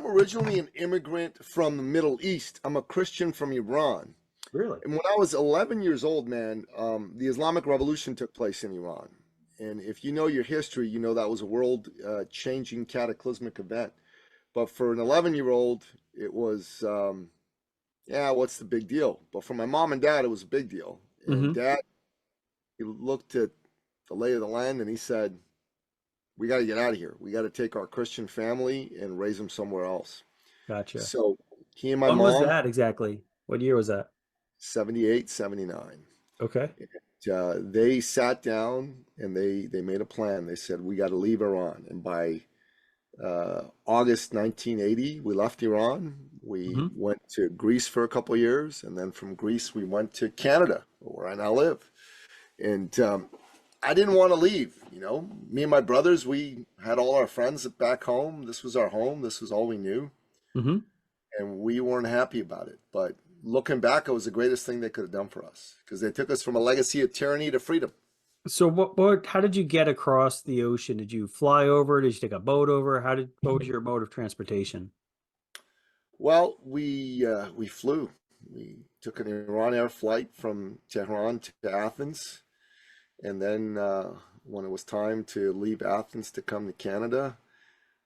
I'm originally an immigrant from the Middle East. I'm a Christian from Iran. Really? And when I was 11 years old, man, the Islamic Revolution took place in Iran. And if you know your history, you know that was a world changing cataclysmic event. But for an 11-year-old, it was, yeah, what's the big deal? But for my mom and dad, it was a big deal. And Hmm. dad, he looked at the lay of the land and he said, we got to get out of here. We got to take our Christian family and raise them somewhere else. Gotcha. So he and my When was mom, that exactly? What year was that? 78, 79. Okay. They sat down and they made a plan. They said, we got to leave Iran. And by August 1980, we left Iran. We Hmm. went to Greece for a couple of years. And then from Greece, we went to Canada, where I now live. And I didn't want to leave. Me and my brothers, we had all our friends back home. This was our home. This was all we knew. Hmm. And we weren't happy about it. But looking back, it was the greatest thing they could have done for us because they took us from a legacy of tyranny to freedom. So how did you get across the ocean? Did you fly over? Did you take a boat over? What was your mode of transportation? Well, we flew. We took an Iran Air flight from Tehran to Athens, and then when it was time to leave Athens to come to Canada,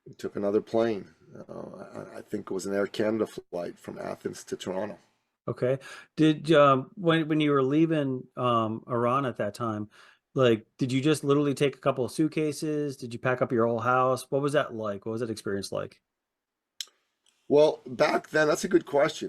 we took another plane. I think it was an Air Canada flight from Athens to Toronto. Okay. Did when you were leaving Iran at that time, like did you just literally take a couple of suitcases? Did you pack up your whole house? What was that like? What was that experience like? Well, back then, that's a good question.